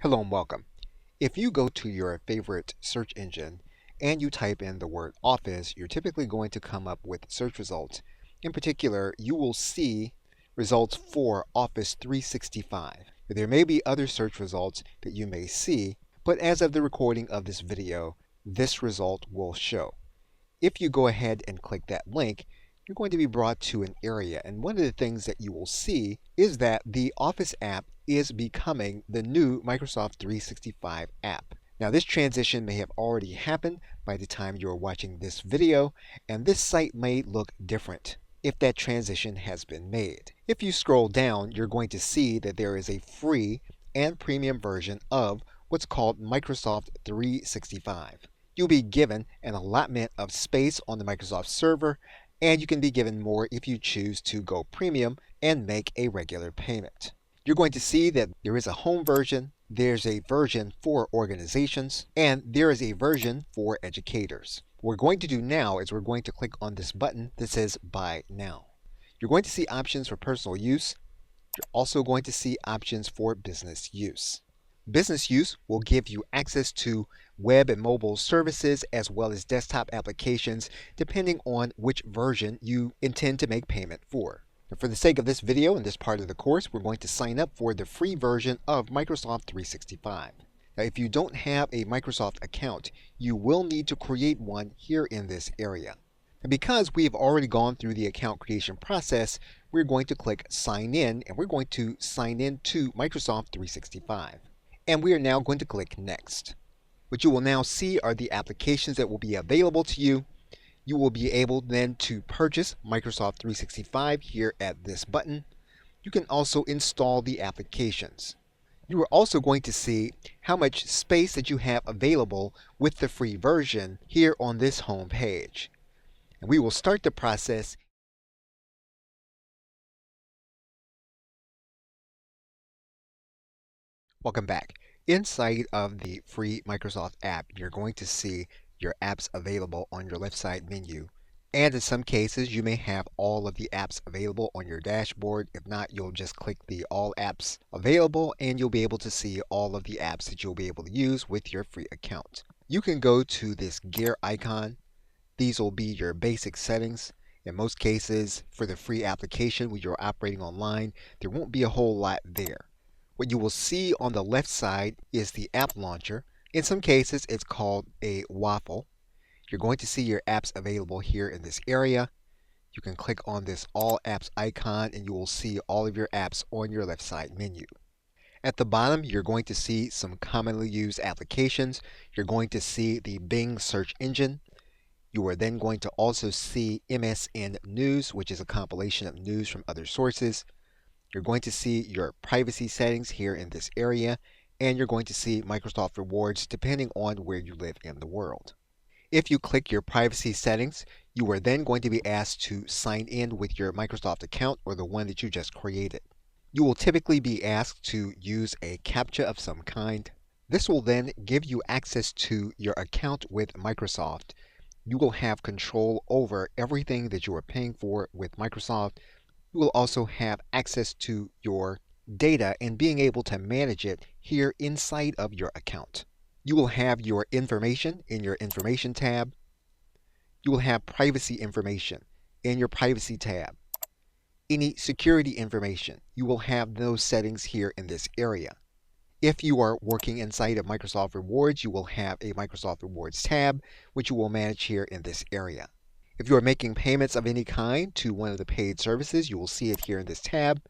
Hello and welcome. If you go to your favorite search engine and you type in the word Office, you're typically going to come up with search results. In particular, you will see results for Office 365. There may be other search results that you may see, but as of the recording of this video, this result will show. If you go ahead and click that link, you're going to be brought to an area, and one of the things that you will see is that the Office app is becoming the new Microsoft 365 app. Now this transition may have already happened by the time you're watching this video, and this site may look different if that transition has been made. If you scroll down, you're going to see that there is a free and premium version of what's called Microsoft 365. You'll be given an allotment of space on the Microsoft server, and you can be given more if you choose to go premium and make a regular payment. You're going to see that there is a home version, there's a version for organizations, and there is a version for educators. What we're going to do now is we're going to click on this button that says Buy Now. You're going to see options for personal use. You're also going to see options for business use. Business use will give you access to web and mobile services as well as desktop applications depending on which version you intend to make payment for. And for the sake of this video and this part of the course, we're going to sign up for the free version of Microsoft 365. Now, if you don't have a Microsoft account, you will need to create one here in this area. And because we've already gone through the account creation process, we're going to click Sign In, and we're going to sign in to Microsoft 365. And we are now going to click Next. What you will now see are the applications that will be available to you. You will be able then to purchase Microsoft 365 here at this button. You can also install the applications. You are also going to see how much space that you have available with the free version here on this home page. And we will start the process. Welcome back. Inside of the free Microsoft app, you're going to see your apps available on your left side menu. And in some cases, you may have all of the apps available on your dashboard. If not, you'll just click the All Apps Available, and you'll be able to see all of the apps that you'll be able to use with your free account. You can go to this gear icon. These will be your basic settings. In most cases, for the free application when you're operating online, there won't be a whole lot there. What you will see on the left side is the app launcher. In some cases, it's called a waffle. You're going to see your apps available here in this area. You can click on this All Apps icon and you will see all of your apps on your left side menu. At the bottom, you're going to see some commonly used applications. You're going to see the Bing search engine. You are then going to also see MSN News, which is a compilation of news from other sources. You're going to see your privacy settings here in this area, and you're going to see Microsoft Rewards depending on where you live in the world. If you click your privacy settings, you are then going to be asked to sign in with your Microsoft account or the one that you just created. You will typically be asked to use a CAPTCHA of some kind. This will then give you access to your account with Microsoft. You will have control over everything that you are paying for with Microsoft. You will also have access to your data and being able to manage it here inside of your account. You will have your information in your Information tab. You will have privacy information in your Privacy tab. Any security information, you will have those settings here in this area. If you are working inside of Microsoft Rewards, you will have a Microsoft Rewards tab, which you will manage here in this area. If you are making payments of any kind to one of the paid services, you will see it here in this tab.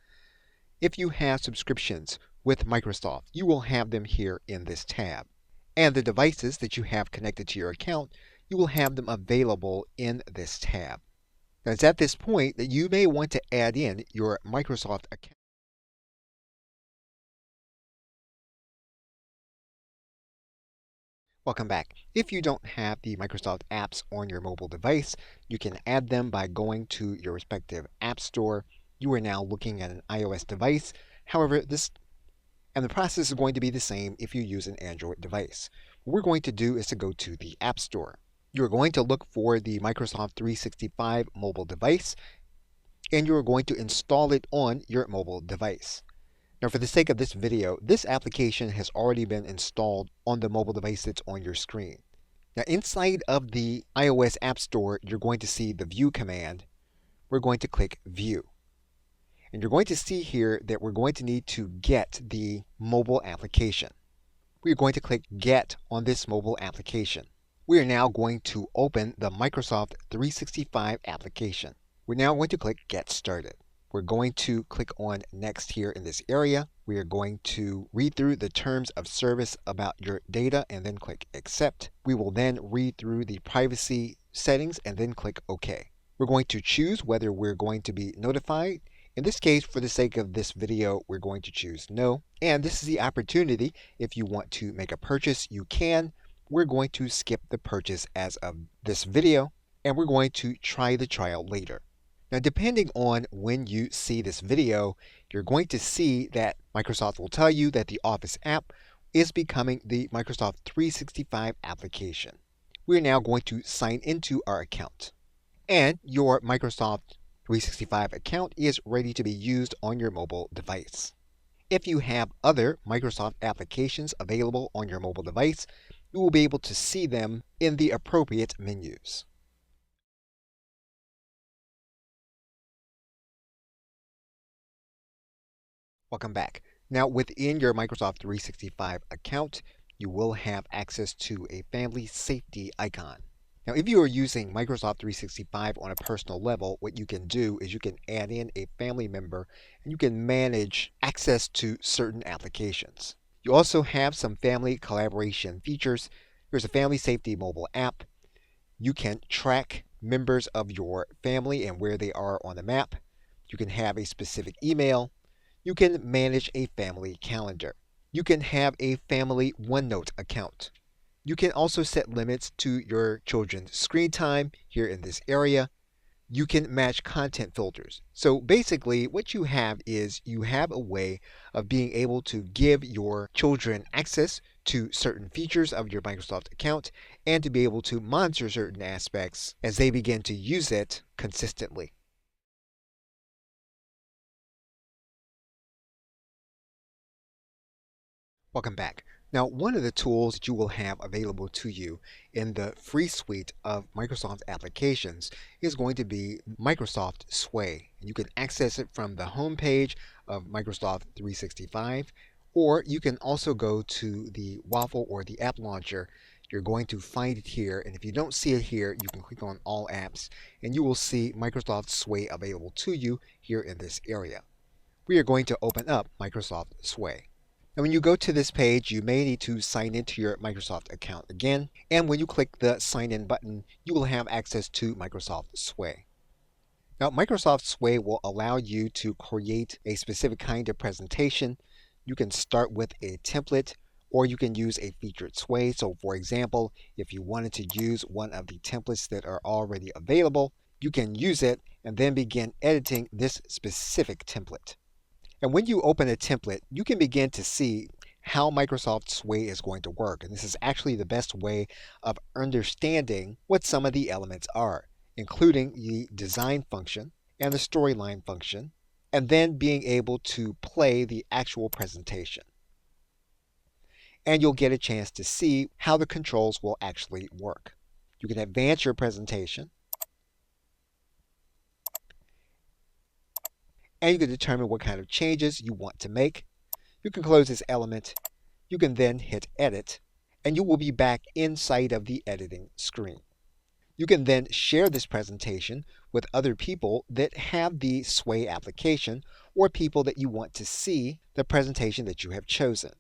If you have subscriptions with Microsoft, you will have them here in this tab. And the devices that you have connected to your account, you will have them available in this tab. Now, it's at this point that you may want to add in your Microsoft account. Welcome back. If you don't have the Microsoft apps on your mobile device, you can add them by going to your respective app store. You are now looking at an iOS device. However, the process is going to be the same if you use an Android device. What we're going to do is to go to the App Store. You're going to look for the Microsoft 365 mobile device, and you're going to install it on your mobile device. Now, for the sake of this video, this application has already been installed on the mobile device that's on your screen. Now, inside of the iOS App Store, you're going to see the View command. We're going to click View. And you're going to see here that we're going to need to get the mobile application. We're going to click Get on this mobile application. We are now going to open the Microsoft 365 application. We're now going to click Get Started. We're going to click on Next here in this area. We are going to read through the terms of service about your data and then click Accept. We will then read through the privacy settings and then click OK. We're going to choose whether we're going to be notified. In this case, for the sake of this video, we're going to choose No. And this is the opportunity. If you want to make a purchase, you can. We're going to skip the purchase as of this video, and we're going to try the trial later. Now, depending on when you see this video, you're going to see that Microsoft will tell you that the Office app is becoming the Microsoft 365 application. We're now going to sign into our account. And your Microsoft 365 account is ready to be used on your mobile device. If you have other Microsoft applications available on your mobile device, you will be able to see them in the appropriate menus. Welcome back. Now, within your Microsoft 365 account, you will have access to a family safety icon. Now, if you are using Microsoft 365 on a personal level, what you can do is you can add in a family member and you can manage access to certain applications. You also have some family collaboration features. There's a family safety mobile app. You can track members of your family and where they are on the map. You can have a specific email. You can manage a family calendar. You can have a family OneNote account. You can also set limits to your children's screen time here in this area. You can match content filters. So basically what you have is you have a way of being able to give your children access to certain features of your Microsoft account and to be able to monitor certain aspects as they begin to use it consistently. Welcome back. Now, one of the tools that you will have available to you in the free suite of Microsoft applications is going to be Microsoft Sway. You can access it from the home page of Microsoft 365, or you can also go to the Waffle or the app launcher. You're going to find it here, and if you don't see it here, you can click on All Apps, and you will see Microsoft Sway available to you here in this area. We are going to open up Microsoft Sway. And when you go to this page, you may need to sign into your Microsoft account again. And when you click the sign in button, you will have access to Microsoft Sway. Now, Microsoft Sway will allow you to create a specific kind of presentation. You can start with a template, or you can use a featured sway. So for example, if you wanted to use one of the templates that are already available, you can use it and then begin editing this specific template. And when you open a template, you can begin to see how Microsoft Sway is going to work. And this is actually the best way of understanding what some of the elements are, including the design function and the storyline function, and then being able to play the actual presentation. And you'll get a chance to see how the controls will actually work. You can advance your presentation, and you can determine what kind of changes you want to make. You can close this element. You can then hit Edit, and you will be back inside of the editing screen. You can then share this presentation with other people that have the Sway application or people that you want to see the presentation that you have chosen.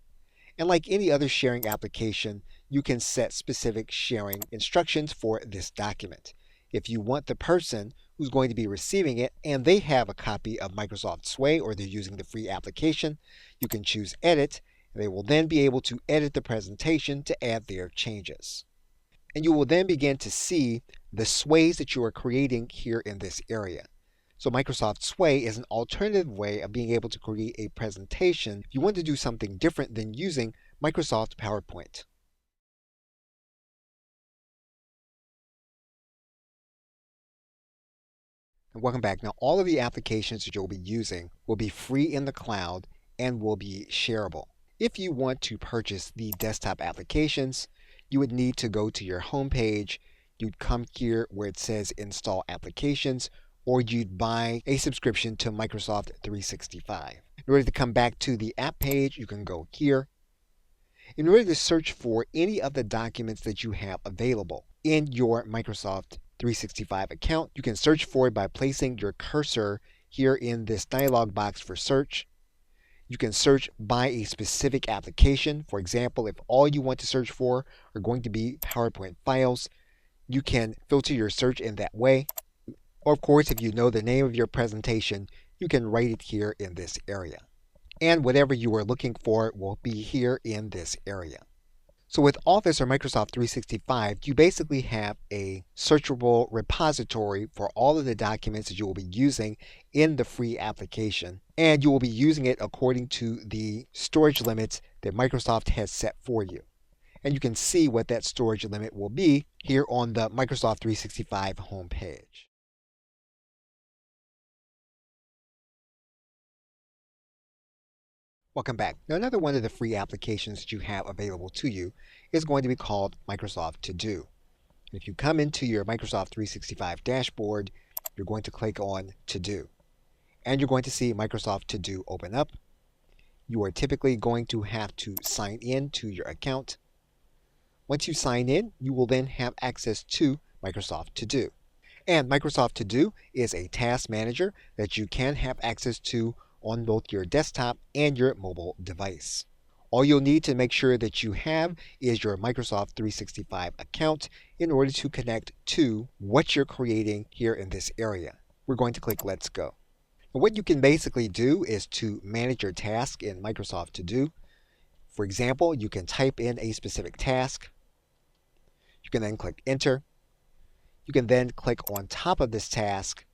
And like any other sharing application, you can set specific sharing instructions for this document. If you want the person who's going to be receiving it and they have a copy of Microsoft Sway or they're using the free application, you can choose Edit, and they will then be able to edit the presentation to add their changes. And you will then begin to see the sways that you are creating here in this area. So Microsoft Sway is an alternative way of being able to create a presentation if you want to do something different than using Microsoft PowerPoint. And welcome back. Now, all of the applications that you'll be using will be free in the cloud and will be shareable. If you want to purchase the desktop applications, you would need to go to your home page. You'd come here where it says install applications, or you'd buy a subscription to Microsoft 365. In order to come back to the app page, you can go here. In order to search for any of the documents that you have available in your Microsoft 365 account, you can search for it by placing your cursor here in this dialog box for search. You can search by a specific application. For example, if all you want to search for are going to be PowerPoint files, you can filter your search in that way. Or of course, if you know the name of your presentation, you can write it here in this area. And whatever you are looking for will be here in this area. So with Office or Microsoft 365, you basically have a searchable repository for all of the documents that you will be using in the free application. And you will be using it according to the storage limits that Microsoft has set for you. And you can see what that storage limit will be here on the Microsoft 365 homepage. Welcome back. Now, another one of the free applications that you have available to you is going to be called Microsoft To Do. If you come into your Microsoft 365 dashboard, you're going to click on To Do. And you're going to see Microsoft To Do open up. You are typically going to have to sign in to your account. Once you sign in, you will then have access to Microsoft To Do. And Microsoft To Do is a task manager that you can have access to on both your desktop and your mobile device. All you'll need to make sure that you have is your Microsoft 365 account in order to connect to what you're creating here in this area. We're going to click Let's Go. And what you can basically do is to manage your task in Microsoft To Do. For example, you can type in a specific task. You can then click Enter. You can then click on top of this task.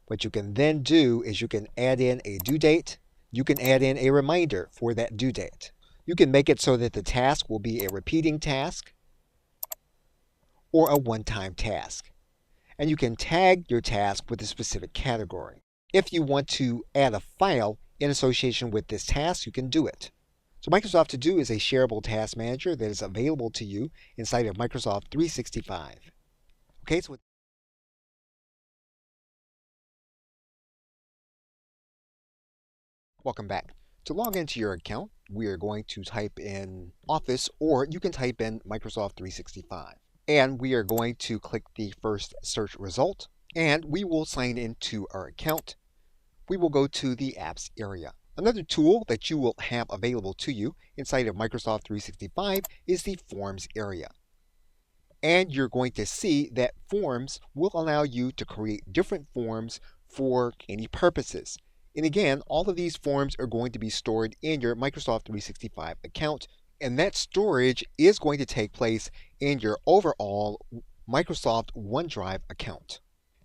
What you can then do is you can add in a due date. You can add in a reminder for that due date. You can make it so that the task will be a repeating task or a one-time task. And you can tag your task with a specific category. If you want to add a file in association with this task, you can do it. So Microsoft To Do is a shareable task manager that is available to you inside of Microsoft 365. Okay, so welcome back. To log into your account, we are going to type in Office, or you can type in Microsoft 365. And we are going to click the first search result, and we will sign into our account. We will go to the Apps area. Another tool that you will have available to you inside of Microsoft 365 is the Forms area. And you're going to see that Forms will allow you to create different forms for any purposes. And again, all of these forms are going to be stored in your Microsoft 365 account, and that storage is going to take place in your overall Microsoft OneDrive account.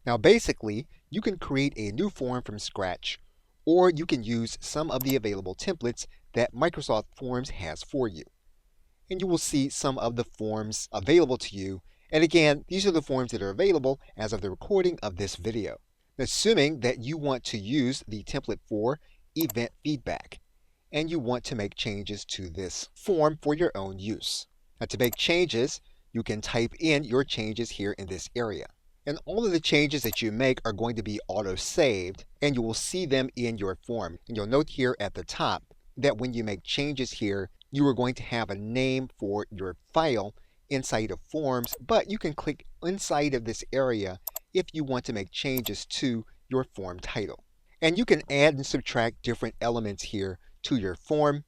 Now basically, you can create a new form from scratch, or you can use some of the available templates that Microsoft Forms has for you. And you will see some of the forms available to you. And again, these are the forms that are available as of the recording of this video. Assuming that you want to use the template for event feedback, and you want to make changes to this form for your own use. Now to make changes, you can type in your changes here in this area. And all of the changes that you make are going to be auto-saved, and you will see them in your form. And you'll note here at the top that when you make changes here, you are going to have a name for your file inside of Forms, but you can click inside of this area if you want to make changes to your form title. And you can add and subtract different elements here to your form.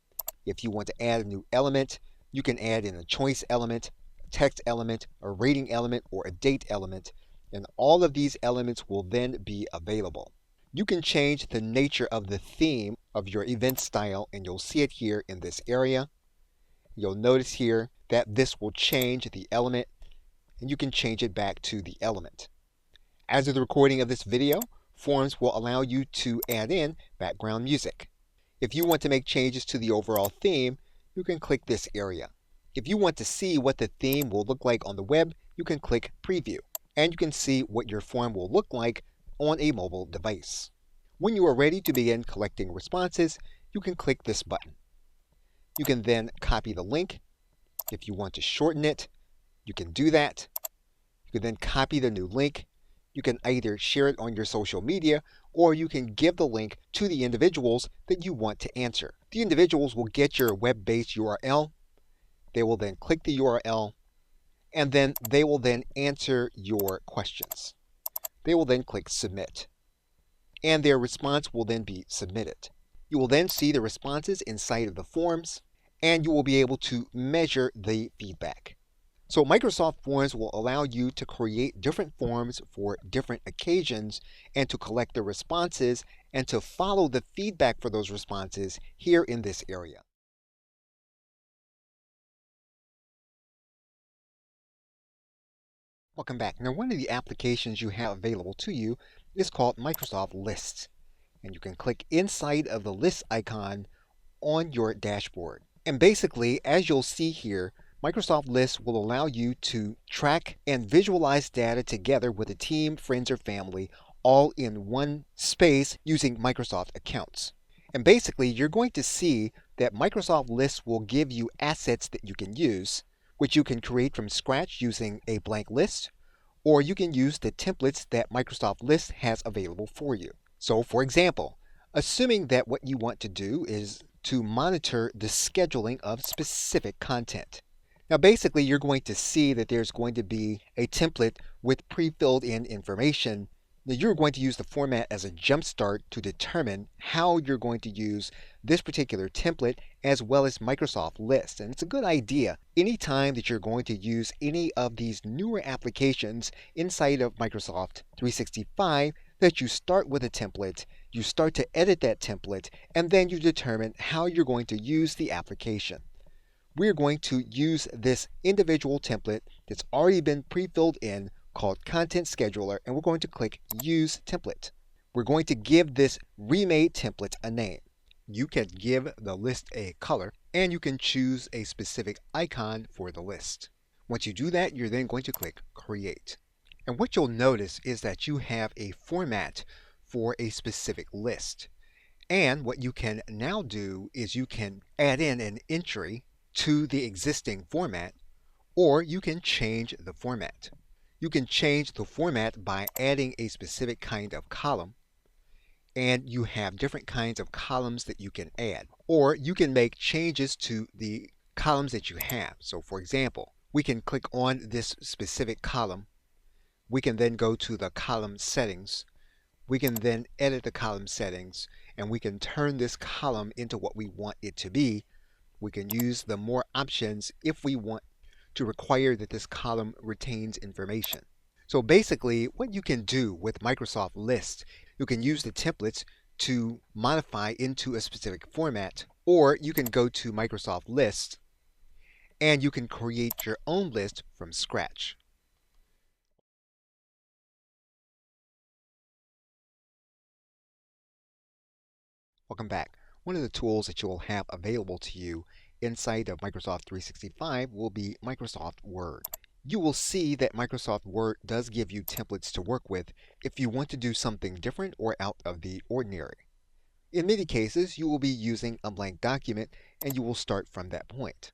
If you want to add a new element, you can add in a choice element, a text element, a rating element, or a date element, and all of these elements will then be available. You can change the nature of the theme of your event style, and you'll see it here in this area. You'll notice here that this will change the element, and you can change it back to the element. As of the recording of this video, Forms will allow you to add in background music. If you want to make changes to the overall theme, you can click this area. If you want to see what the theme will look like on the web, you can click Preview, and you can see what your form will look like on a mobile device. When you are ready to begin collecting responses, you can click this button. You can then copy the link. If you want to shorten it, you can do that. You can then copy the new link. You can either share it on your social media or you can give the link to the individuals that you want to answer. The individuals will get your web-based URL. They will then click the URL and then they will then answer your questions. They will then click submit and their response will then be submitted. You will then see the responses inside of the forms and you will be able to measure the feedback. So Microsoft Forms will allow you to create different forms for different occasions and to collect the responses and to follow the feedback for those responses here in this area. Welcome back. Now, one of the applications you have available to you is called Microsoft Lists. And you can click inside of the list icon on your dashboard. And basically, as you'll see here, Microsoft Lists will allow you to track and visualize data together with a team, friends, or family all in one space using Microsoft accounts. And basically, you're going to see that Microsoft Lists will give you assets that you can use, which you can create from scratch using a blank list, or you can use the templates that Microsoft Lists has available for you. So, for example, assuming that what you want to do is to monitor the scheduling of specific content. Now basically you're going to see that there's going to be a template with pre-filled in information. Now you're going to use the format as a jumpstart to determine how you're going to use this particular template as well as Microsoft Lists. And it's a good idea anytime that you're going to use any of these newer applications inside of Microsoft 365 that you start with a template, you start to edit that template, and then you determine how you're going to use the application. We're going to use this individual template that's already been pre-filled in called Content Scheduler, and we're going to click Use Template. We're going to give this remade template a name. You can give the list a color, and you can choose a specific icon for the list. Once you do that, you're then going to click Create. And what you'll notice is that you have a format for a specific list. And what you can now do is you can add in an entry to the existing format, or you can change the format. You can change the format by adding a specific kind of column, and you have different kinds of columns that you can add. Or you can make changes to the columns that you have. So for example, we can click on this specific column. We can then go to the column settings. We can then edit the column settings, and we can turn this column into what we want it to be. We can use the more options if we want to require that this column retains information. So basically, what you can do with Microsoft Lists, you can use the templates to modify into a specific format, or you can go to Microsoft Lists and you can create your own list from scratch. Welcome back. One of the tools that you will have available to you inside of Microsoft 365 will be Microsoft Word. You will see that Microsoft Word does give you templates to work with if you want to do something different or out of the ordinary. In many cases, you will be using a blank document and you will start from that point.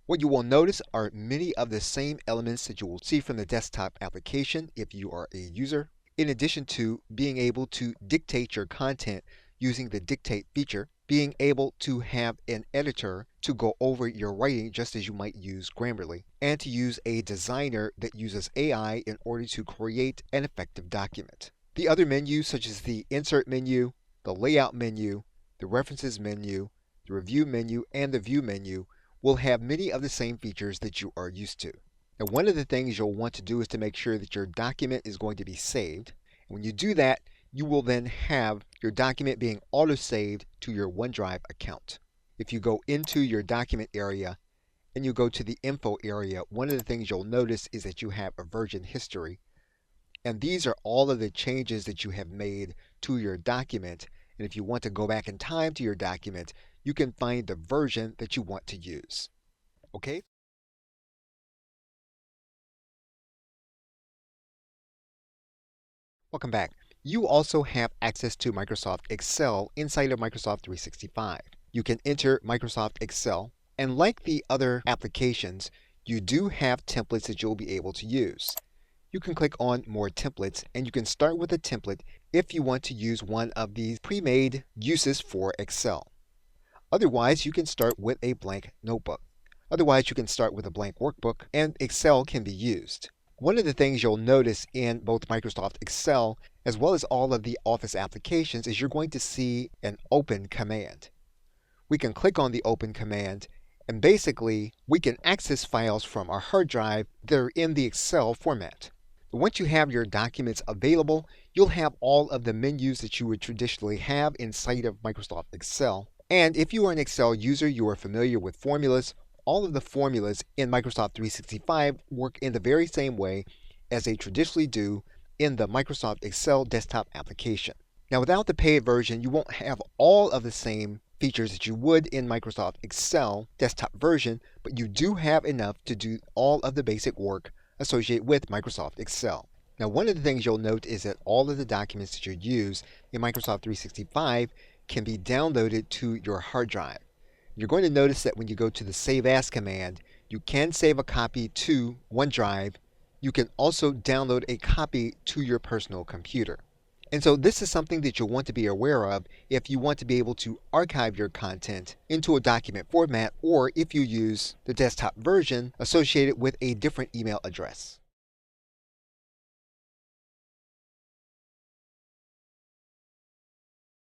What you will notice are many of the same elements that you will see from the desktop application if you are a user, in addition to being able to dictate your content using the dictate feature, being able to have an editor to go over your writing just as you might use Grammarly, and to use a designer that uses AI in order to create an effective document. The other menus such as the insert menu, the layout menu, the references menu, the review menu, and the view menu will have many of the same features that you are used to. Now, one of the things you'll want to do is to make sure that your document is going to be saved. When you do that, you will then have your document being auto-saved to your OneDrive account. If you go into your document area and you go to the info area, one of the things you'll notice is that you have a version history. And these are all of the changes that you have made to your document. And if you want to go back in time to your document, you can find the version that you want to use. Okay? Welcome back. You also have access to Microsoft Excel inside of Microsoft 365. you can enter Microsoft Excel. And like the other applications, you do have templates that you'll be able to use. You can click on More Templates, and you can start with a template if you want to use one of these pre-made uses for Excel. Otherwise, you can start with a blank notebook. Otherwise, you can start with a blank workbook, and Excel can be used. One of the things you'll notice in both Microsoft Excel as well as all of the Office applications is you're going to see an Open command. We can click on the Open command, and basically we can access files from our hard drive that are in the Excel format. Once you have your documents available, you'll have all of the menus that you would traditionally have inside of Microsoft Excel. And if you are an Excel user, you are familiar with formulas. All of the formulas in Microsoft 365 work in the very same way as they traditionally do in the Microsoft Excel desktop application. Now, without the paid version, you won't have all of the same features that you would in Microsoft Excel desktop version, but you do have enough to do all of the basic work associated with Microsoft Excel. Now, one of the things you'll note is that all of the documents that you use in Microsoft 365 can be downloaded to your hard drive. You're going to notice that when you go to the Save As command, you can save a copy to OneDrive. You can also download a copy to your personal computer. And so this is something that you'll want to be aware of if you want to be able to archive your content into a document format, or if you use the desktop version associated with a different email address.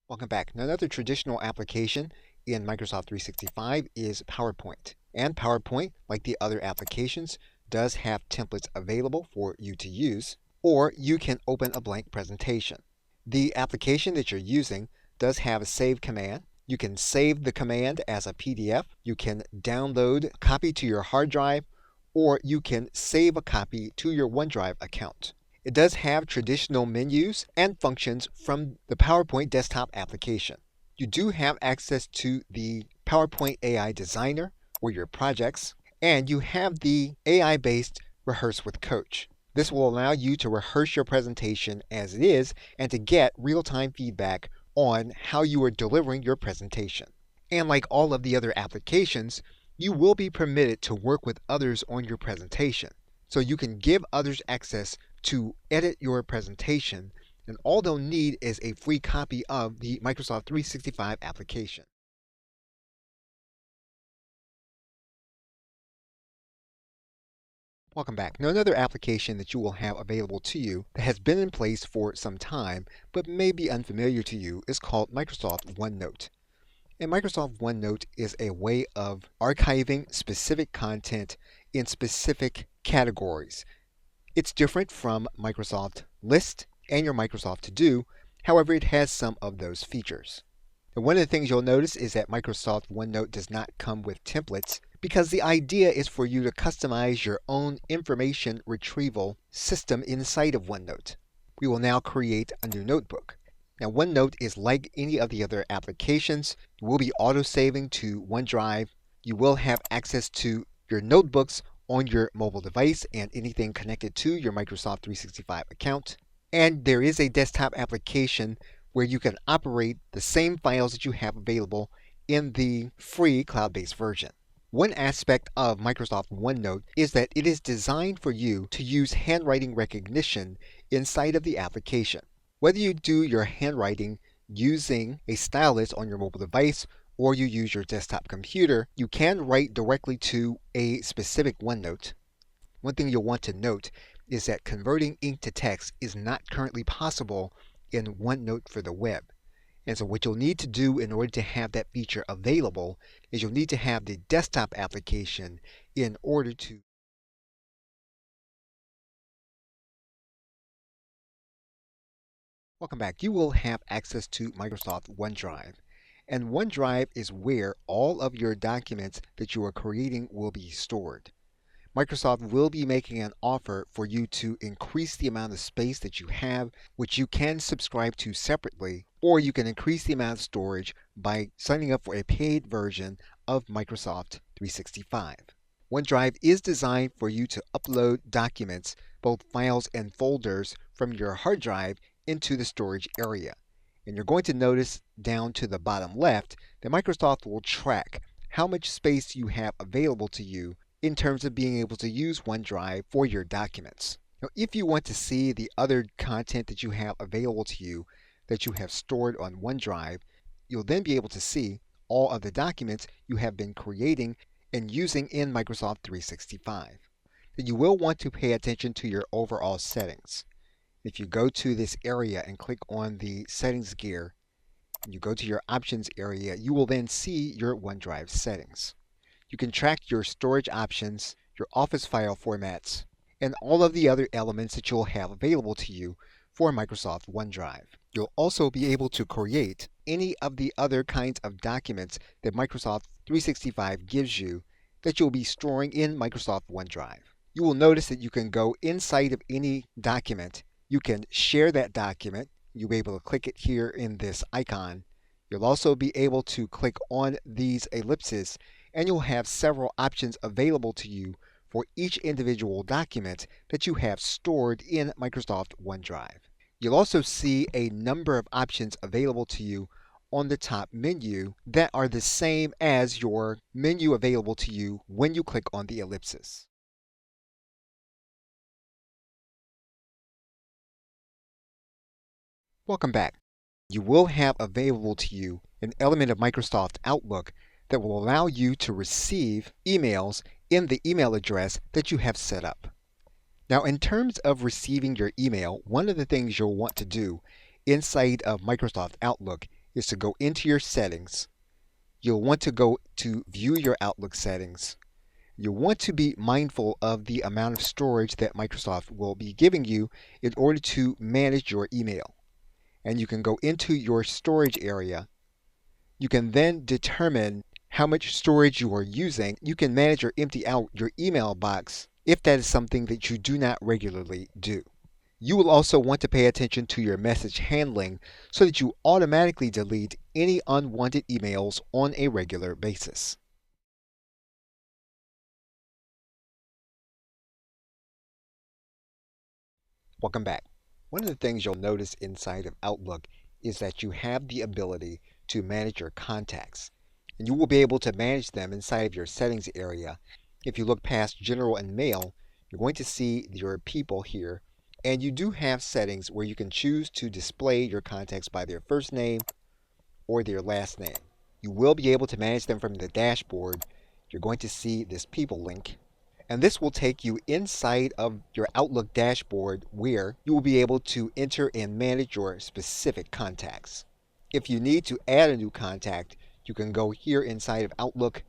Welcome back. Now, another traditional application in Microsoft 365 is PowerPoint. And PowerPoint, like the other applications, does have templates available for you to use, or you can open a blank presentation. The application that you're using does have a save command. You can save the command as a PDF. You can download a copy to your hard drive, or you can save a copy to your OneDrive account. It does have traditional menus and functions from the PowerPoint desktop application. You do have access to the PowerPoint AI Designer or your projects, and you have the AI-based Rehearse with Coach. This will allow you to rehearse your presentation as it is and to get real-time feedback on how you are delivering your presentation. And like all of the other applications, you will be permitted to work with others on your presentation. So you can give others access to edit your presentation, and all they'll need is a free copy of the Microsoft 365 application. Welcome back. Now, another application that you will have available to you that has been in place for some time but may be unfamiliar to you is called Microsoft OneNote. And Microsoft OneNote is a way of archiving specific content in specific categories. It's different from Microsoft List and your Microsoft To Do. However, it has some of those features. And one of the things you'll notice is that Microsoft OneNote does not come with templates, because the idea is for you to customize your own information retrieval system inside of OneNote. We will now create a new notebook. Now, OneNote is like any of the other applications. You will be auto-saving to OneDrive. You will have access to your notebooks on your mobile device and anything connected to your Microsoft 365 account. And there is a desktop application where you can operate the same files that you have available in the free cloud-based version. One aspect of Microsoft OneNote is that it is designed for you to use handwriting recognition inside of the application. Whether you do your handwriting using a stylus on your mobile device or you use your desktop computer, you can write directly to a specific OneNote. One thing you'll want to note is that converting ink to text is not currently possible in OneNote for the web. And so what you'll need to do in order to have that feature available is you'll need to have the desktop application in order to Welcome back. You will have access to Microsoft OneDrive. And OneDrive is where all of your documents that you are creating will be stored. Microsoft will be making an offer for you to increase the amount of space that you have, which you can subscribe to separately, or you can increase the amount of storage by signing up for a paid version of Microsoft 365. OneDrive is designed for you to upload documents, both files and folders, from your hard drive into the storage area. And you're going to notice down to the bottom left that Microsoft will track how much space you have available to you in terms of being able to use OneDrive for your documents. Now, if you want to see the other content that you have available to you that you have stored on OneDrive, you'll then be able to see all of the documents you have been creating and using in Microsoft 365. Then you will want to pay attention to your overall settings. If you go to this area and click on the settings gear, and you go to your options area, you will then see your OneDrive settings. You can track your storage options, your Office file formats, and all of the other elements that you'll have available to you for Microsoft OneDrive. You'll also be able to create any of the other kinds of documents that Microsoft 365 gives you that you'll be storing in Microsoft OneDrive. You will notice that you can go inside of any document. You can share that document. You'll be able to click it here in this icon. You'll also be able to click on these ellipses, and you'll have several options available to you for each individual document that you have stored in Microsoft OneDrive. You'll also see a number of options available to you on the top menu that are the same as your menu available to you when you click on the ellipsis. Welcome back. You will have available to you an element of Microsoft Outlook that will allow you to receive emails in the email address that you have set up. Now, in terms of receiving your email, one of the things you'll want to do inside of Microsoft Outlook is to go into your settings. You'll want to go to view your Outlook settings. You'll want to be mindful of the amount of storage that Microsoft will be giving you in order to manage your email. And you can go into your storage area. You can then determine how much storage you are using. You can manage or empty out your email box if that is something that you do not regularly do. You will also want to pay attention to your message handling so that you automatically delete any unwanted emails on a regular basis. Welcome back. One of the things you'll notice inside of Outlook is that you have the ability to manage your contacts. And you will be able to manage them inside of your settings area. If you look past General and Mail, you're going to see your people here. And you do have settings where you can choose to display your contacts by their first name or their last name. You will be able to manage them from the dashboard. You're going to see this people link. And this will take you inside of your Outlook dashboard where you will be able to enter and manage your specific contacts. If you need to add a new contact, you can go here inside of Outlook.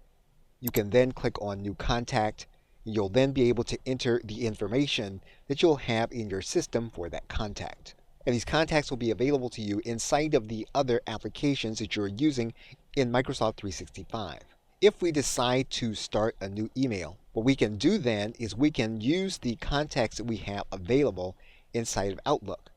You can then click on New Contact. You'll then be able to enter the information that you'll have in your system for that contact. And these contacts will be available to you inside of the other applications that you're using in Microsoft 365. If we decide to start a new email, what we can do then is we can use the contacts that we have available inside of Outlook.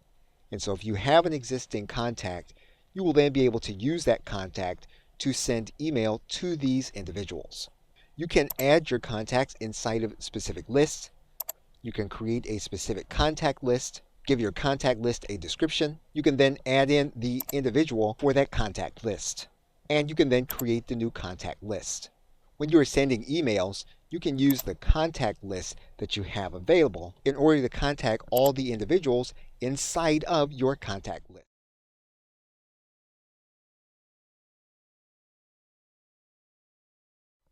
And so if you have an existing contact, you will then be able to use that contact to send email to these individuals. You can add your contacts inside of specific lists. You can create a specific contact list, give your contact list a description. You can then add in the individual for that contact list. And you can then create the new contact list. When you are sending emails, you can use the contact list that you have available in order to contact all the individuals inside of your contact list.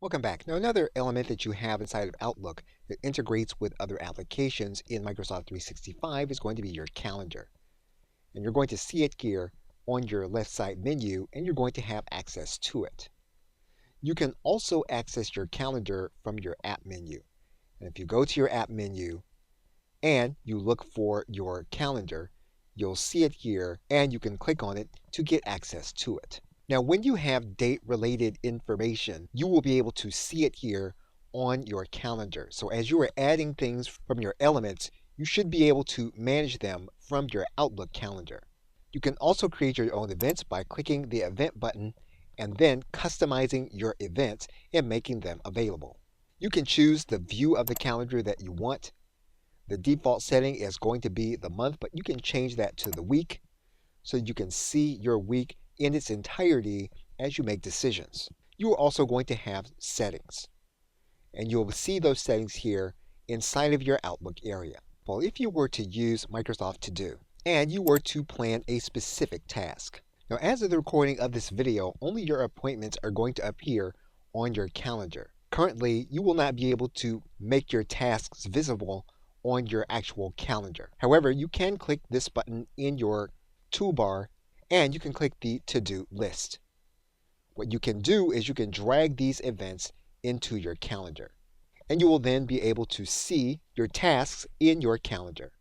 Welcome back. Now, another element that you have inside of Outlook that integrates with other applications in Microsoft 365 is going to be your calendar. And you're going to see it here on your left side menu, and you're going to have access to it. You can also access your calendar from your app menu. And if you go to your app menu and you look for your calendar, you'll see it here, and you can click on it to get access to it. Now, when you have date-related information, you will be able to see it here on your calendar. So as you are adding things from your elements, you should be able to manage them from your Outlook calendar. You can also create your own events by clicking the event button and then customizing your events and making them available. You can choose the view of the calendar that you want. The default setting is going to be the month, but you can change that to the week. so you can see your week in its entirety as you make decisions. You are also going to have settings, and you'll see those settings here inside of your Outlook area. Well, if you were to use Microsoft To Do and you were to plan a specific task. Now, as of the recording of this video, only your appointments are going to appear on your calendar. Currently, you will not be able to make your tasks visible on your actual calendar. However, you can click this button in your toolbar and you can click the to-do list. What you can do is you can drag these events into your calendar, and you will then be able to see your tasks in your calendar.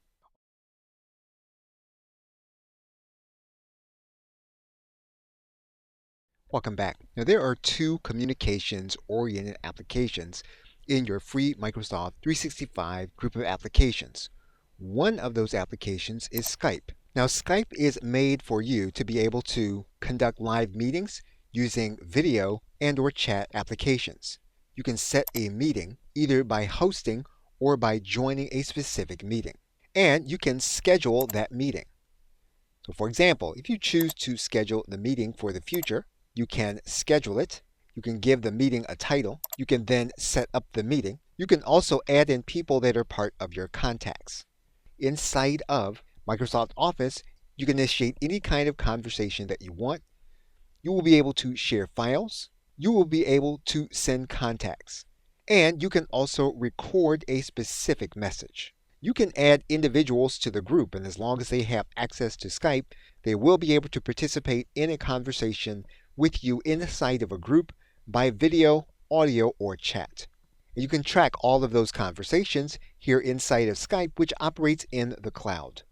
Welcome back. Now, there are two communications-oriented applications in your free Microsoft 365 group of applications. One of those applications is Skype. Now, Skype is made for you to be able to conduct live meetings using video and/or chat applications. You can set a meeting either by hosting or by joining a specific meeting, and you can schedule that meeting. So, for example, if you choose to schedule the meeting for the future, you can schedule it. You can give the meeting a title. You can then set up the meeting. You can also add in people that are part of your contacts. Inside of Microsoft Office, you can initiate any kind of conversation that you want. You will be able to share files. You will be able to send contacts. And you can also record a specific message. You can add individuals to the group, and as long as they have access to Skype, they will be able to participate in a conversation with you inside of a group by video, audio, or chat. And you can track all of those conversations here inside of Skype, which operates in the cloud.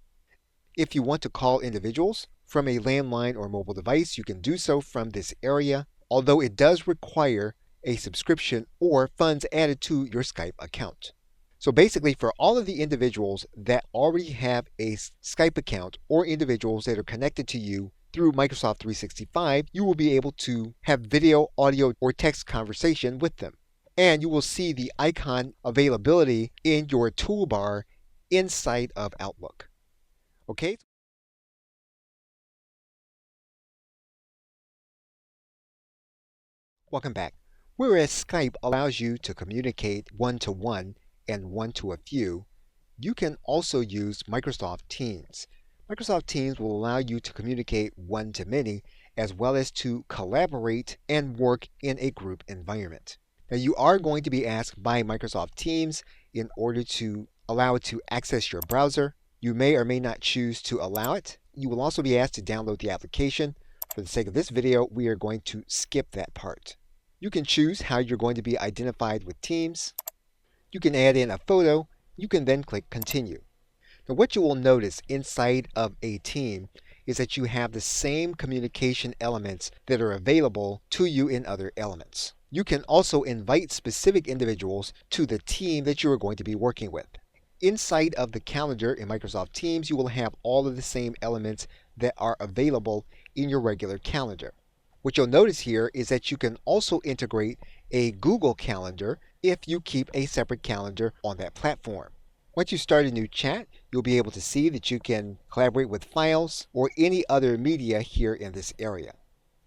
If you want to call individuals from a landline or mobile device, you can do so from this area, although it does require a subscription or funds added to your Skype account. So basically, for all of the individuals that already have a Skype account or individuals that are connected to you through Microsoft 365, you will be able to have video, audio, or text conversation with them. And you will see the icon availability in your toolbar inside of Outlook. Okay? Welcome back. Whereas Skype allows you to communicate one-to-one and one-to-a-few, you can also use Microsoft Teams. Microsoft Teams will allow you to communicate one-to-many as well as to collaborate and work in a group environment. Now, you are going to be asked by Microsoft Teams in order to allow it to access your browser. You may or may not choose to allow it. You will also be asked to download the application. For the sake of this video, we are going to skip that part. You can choose how you're going to be identified with Teams. You can add in a photo. You can then click Continue. Now, what you will notice inside of a team is that you have the same communication elements that are available to you in other elements. You can also invite specific individuals to the team that you are going to be working with. Inside of the calendar in Microsoft Teams, you will have all of the same elements that are available in your regular calendar. What you'll notice here is that you can also integrate a Google Calendar if you keep a separate calendar on that platform. Once you start a new chat, you'll be able to see that you can collaborate with files or any other media here in this area.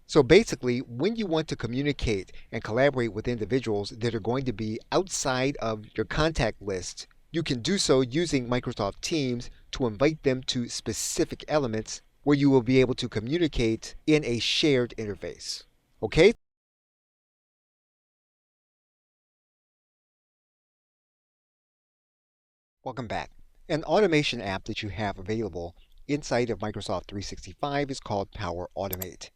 So basically, when you want to communicate and collaborate with individuals that are going to be outside of your contact list, you can do so using Microsoft Teams to invite them to specific elements where you will be able to communicate in a shared interface. Okay? Welcome back. An automation app that you have available inside of Microsoft 365 is called Power Automate.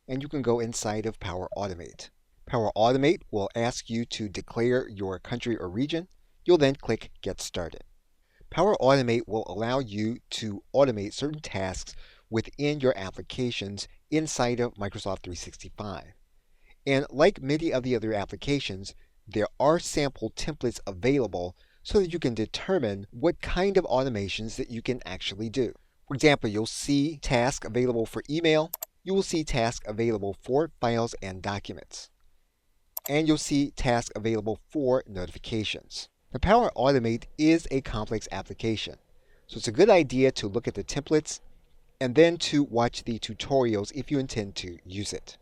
And you can go inside of Power Automate. Power Automate will ask you to declare your country or region. You'll then click Get Started. Power Automate will allow you to automate certain tasks within your applications inside of Microsoft 365. And like many of the other applications, there are sample templates available so that you can determine what kind of automations that you can actually do. For example, you'll see tasks available for email. You will see tasks available for files and documents. And you'll see tasks available for notifications. The Power Automate is a complex application, so it's a good idea to look at the templates and then to watch the tutorials if you intend to use it.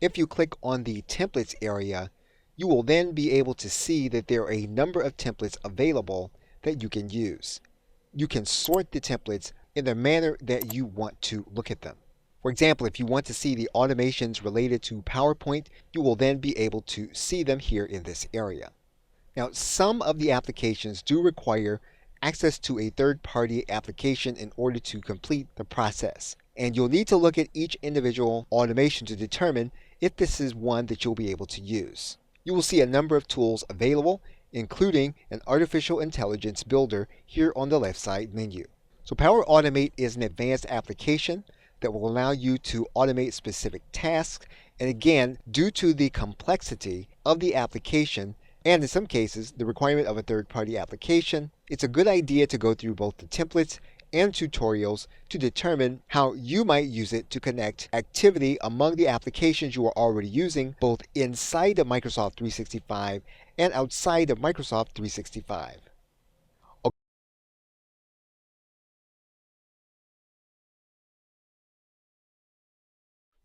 If you click on the templates area, you will then be able to see that there are a number of templates available that you can use. You can sort the templates in the manner that you want to look at them. For example, if you want to see the automations related to PowerPoint, you will then be able to see them here in this area. Now, some of the applications do require access to a third-party application in order to complete the process. And you'll need to look at each individual automation to determine if this is one that you'll be able to use. You will see a number of tools available, including an artificial intelligence builder here on the left side menu. So Power Automate is an advanced application that will allow you to automate specific tasks. And again, due to the complexity of the application, and in some cases, the requirement of a third-party application, it's a good idea to go through both the templates and tutorials to determine how you might use it to connect activity among the applications you are already using, both inside of Microsoft 365 and outside of Microsoft 365.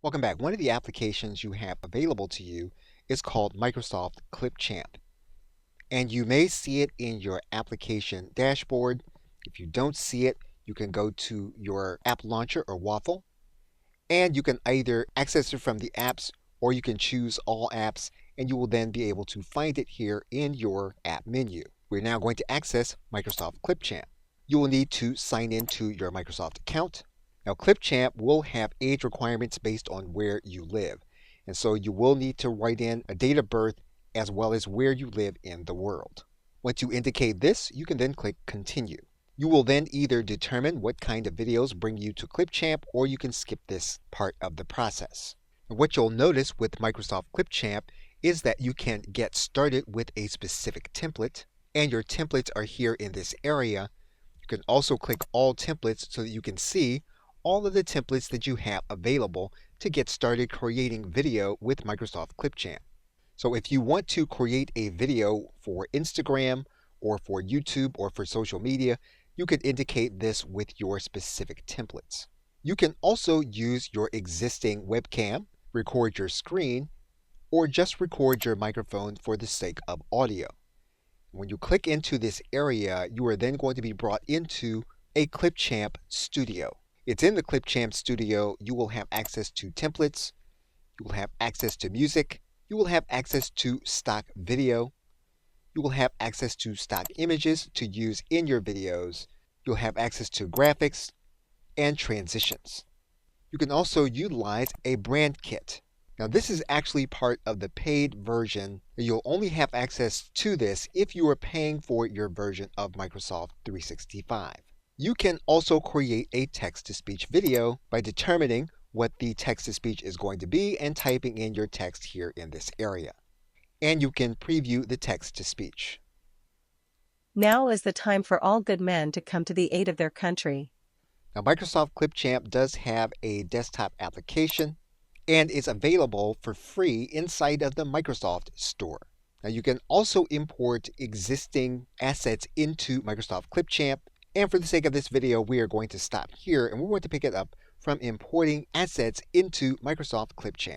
Welcome back. One of the applications you have available to you is called Microsoft Clipchamp. And you may see it in your application dashboard. If you don't see it, you can go to your app launcher or Waffle, and you can either access it from the apps or you can choose all apps, and you will then be able to find it here in your app menu. We're now going to access Microsoft Clipchamp. You will need to sign into your Microsoft account. Now, Clipchamp will have age requirements based on where you live, and so you will need to write in a date of birth as well as where you live in the world. Once you indicate this, you can then click Continue. You will then either determine what kind of videos bring you to Clipchamp, or you can skip this part of the process. And what you'll notice with Microsoft Clipchamp is that you can get started with a specific template, and your templates are here in this area. You can also click All Templates so that you can see all of the templates that you have available to get started creating video with Microsoft Clipchamp. So if you want to create a video for Instagram or for YouTube or for social media, you could indicate this with your specific templates. You can also use your existing webcam, record your screen, or just record your microphone for the sake of audio. When you click into this area, you are then going to be brought into a Clipchamp studio. It's in the Clipchamp studio. You will have access to templates, you will have access to music, you will have access to stock video, you will have access to stock images to use in your videos, you'll have access to graphics and transitions. You can also utilize a brand kit. Now this is actually part of the paid version. You'll only have access to this if you are paying for your version of Microsoft 365. You can also create a text-to-speech video by determining what the text-to-speech is going to be and typing in your text here in this area. And you can preview the text-to-speech. Now is the time for all good men to come to the aid of their country. Now Microsoft Clipchamp does have a desktop application and is available for free inside of the Microsoft Store. Now you can also import existing assets into Microsoft Clipchamp. And for the sake of this video, we are going to stop here and we're going to pick it up from importing assets into Microsoft Clipchamp.